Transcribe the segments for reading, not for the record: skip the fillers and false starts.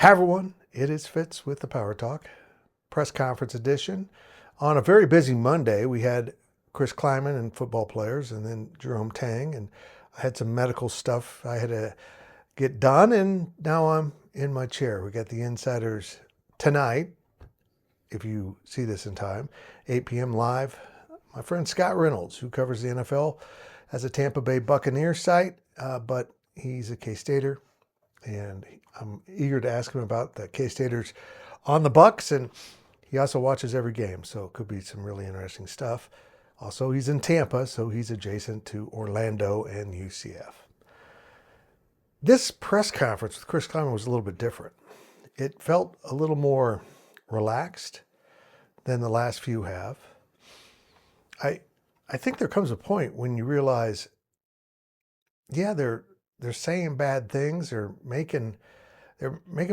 Hi everyone, it is Fitz with the PowerTalk press conference edition. On a very busy Monday, we had Chris Klieman and football players, and then Jerome Tang, and I had some medical stuff I had to get done, and now I'm in my chair. We got the insiders tonight, if you see this in time, 8 p.m. live. My friend Scott Reynolds, who covers the NFL, has a Tampa Bay Buccaneers site, but he's a K-Stater. And I'm eager to ask him about the K-Staters on the Bucks, and he also watches every game, so it could be some really interesting stuff. Also, he's in Tampa, so he's adjacent to Orlando and UCF. This press conference with Chris Klieman was a little bit different. It felt a little more relaxed than the last few have. I think there comes a point when you realize, yeah, they're saying bad things. They're making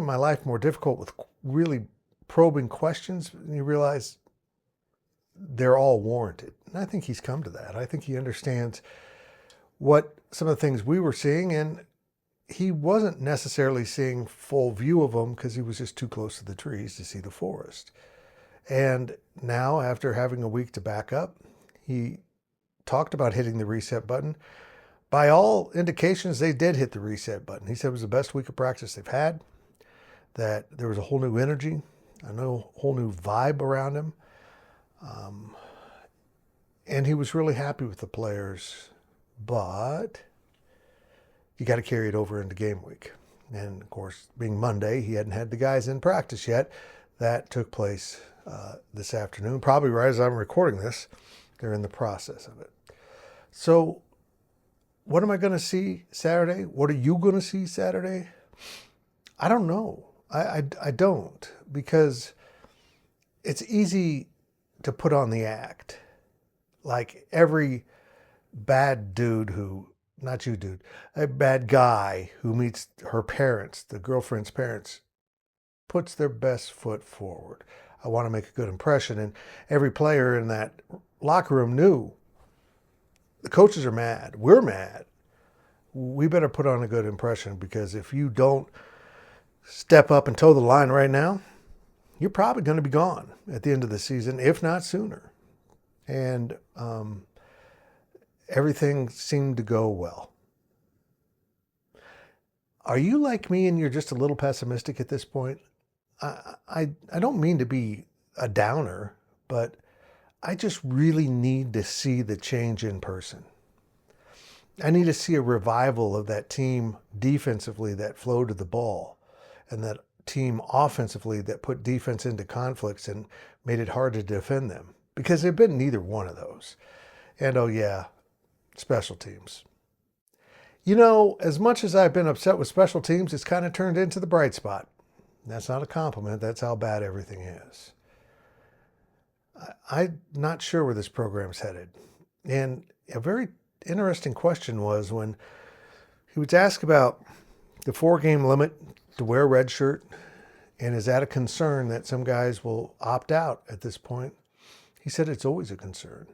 my life more difficult with really probing questions. And you realize they're all warranted. And I think he's come to that. I think he understands what some of the things we were seeing, and he wasn't necessarily seeing full view of them because he was just too close to the trees to see the forest. And now, after having a week to back up, he talked about hitting the reset button. By all indications, they did hit the reset button. He said it was the best week of practice they've had, that there was a whole new energy, whole new vibe around him. And he was really happy with the players, but you got to carry it over into game week. And of course, being Monday, he hadn't had the guys in practice yet. That took place this afternoon, probably right as I'm recording this. They're in the process of it. So what am I going to see Saturday? What are you going to see Saturday? I don't know. I don't, because it's easy to put on the act. Like every bad dude a bad guy who meets her parents, the girlfriend's parents, puts their best foot forward. I want to make a good impression. And every player in that locker room knew the coaches are mad. We're mad. We better put on a good impression, because if you don't step up and toe the line right now, you're probably going to be gone at the end of the season, if not sooner. And everything seemed to go well. Are you like me and you're just a little pessimistic at this point? I don't mean to be a downer, but I just really need to see the change in person. I need to see a revival of that team defensively that flowed to the ball, and that team offensively that put defense into conflicts and made it hard to defend them, because they've been neither one of those. And oh yeah, special teams. You know, as much as I've been upset with special teams, it's kind of turned into the bright spot. That's not a compliment. That's how bad everything is. I'm not sure where this program's headed. And a very interesting question was when he was asked about the 4-game limit to wear a red shirt, and is that a concern that some guys will opt out at this point? He said it's always a concern.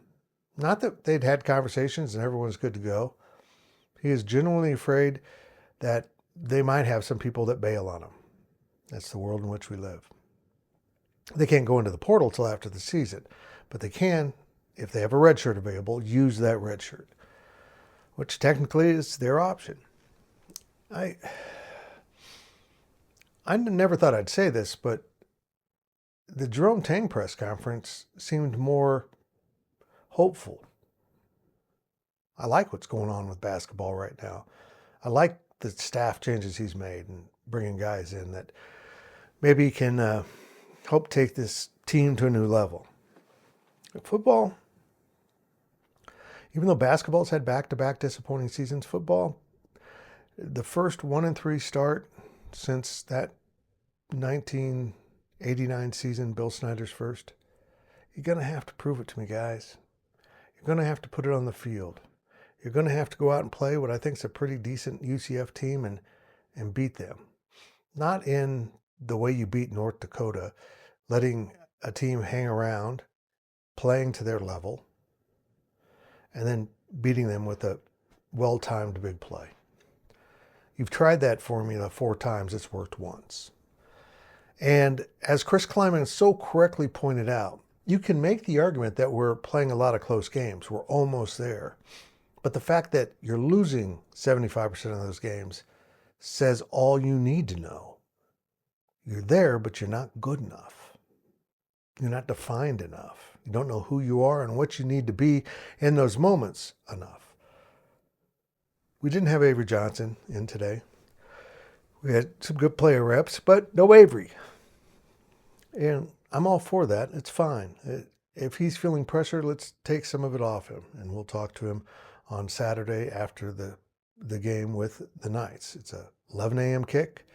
Not that they'd had conversations and everyone's good to go. He is genuinely afraid that they might have some people that bail on him. That's the world in which we live. They can't go into the portal till after the season, but they can, if they have a red shirt available, use that red shirt, which technically is their option. I never thought I'd say this, but the Jerome Tang press conference seemed more hopeful. I like what's going on with basketball right now. I like the staff changes he's made and bringing guys in that maybe can help take this team to a new level. Football, even though basketball's had back-to-back disappointing seasons, football, the first 1-3 start since that 1989 season, Bill Snyder's first, you're going to have to prove it to me, guys. You're going to have to put it on the field. You're going to have to go out and play what I think is a pretty decent UCF team and beat them. Not in the way you beat North Dakota, letting a team hang around, playing to their level, and then beating them with a well-timed big play. You've tried that formula 4 times. It's worked once. And as Chris Klieman so correctly pointed out, you can make the argument that we're playing a lot of close games. We're almost there. But the fact that you're losing 75% of those games says all you need to know. You're there, but you're not good enough. You're not defined enough. You don't know who you are and what you need to be in those moments enough. We didn't have Avery Johnson in today. We had some good player reps, but no Avery. And I'm all for that. It's fine. If he's feeling pressure, let's take some of it off him. And we'll talk to him on Saturday after the game with the Knights. It's a 11 a.m. kick.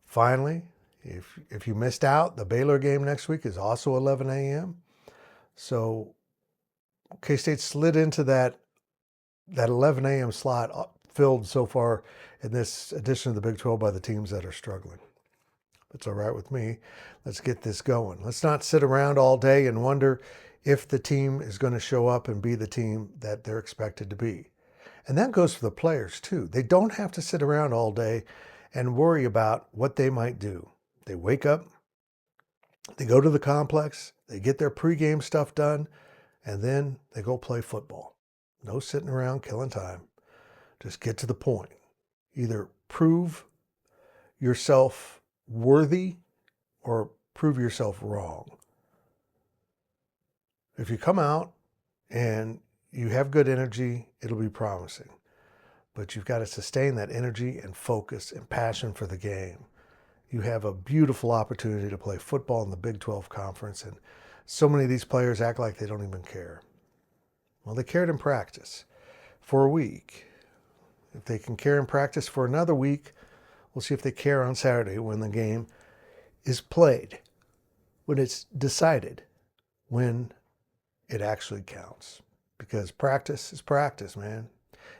Finally, if you missed out, the Baylor game next week is also 11 a.m. So K-State slid into that 11 a.m. slot filled so far in this edition of the Big 12 by the teams that are struggling. It's all right with me. Let's get this going. Let's not sit around all day and wonder if the team is going to show up and be the team that they're expected to be. And that goes for the players too. They don't have to sit around all day and worry about what they might do. They wake up, they go to the complex, they get their pregame stuff done, and then they go play football. No sitting around killing time. Just get to the point. Either prove yourself worthy or prove yourself wrong. If you come out and you have good energy, it'll be promising. But you've got to sustain that energy and focus and passion for the game. You have a beautiful opportunity to play football in the Big 12 Conference, and so many of these players act like they don't even care. Well, they cared in practice for a week. If they can care in practice for another week, we'll see if they care on Saturday when the game is played, when it's decided, when it actually counts. Because practice is practice, man.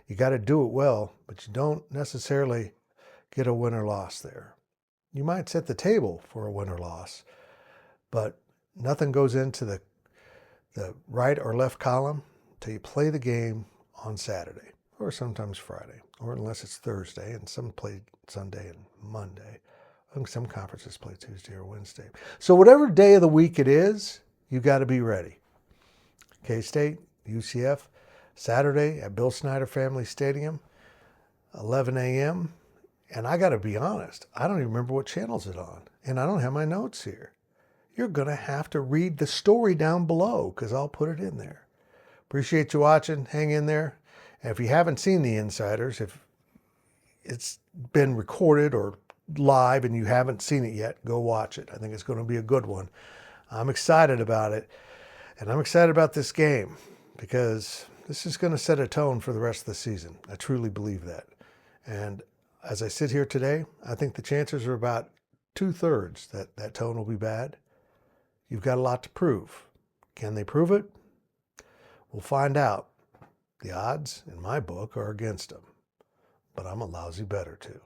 You got to do it well, but you don't necessarily get a win or loss there. You might set the table for a win or loss, but nothing goes into the right or left column until you play the game on Saturday, or sometimes Friday, or unless it's Thursday, and some play Sunday and Monday. I think some conferences play Tuesday or Wednesday. So whatever day of the week it is, you got to be ready. K-State, UCF, Saturday at Bill Snyder Family Stadium, 11 a.m., and I got to be honest, I don't even remember what channel's it on, and I don't have my notes here. You're going to have to read the story down below because I'll put it in there. Appreciate you watching. Hang in there. And if you haven't seen The Insiders, if it's been recorded or live and you haven't seen it yet, go watch it. I think it's going to be a good one. I'm excited about it, and I'm excited about this game because this is going to set a tone for the rest of the season. I truly believe that. And as I sit here today, I think the chances are about 2/3 that that tone will be bad. You've got a lot to prove. Can they prove it? We'll find out. The odds, in my book, are against them. But I'm a lousy bettor, too.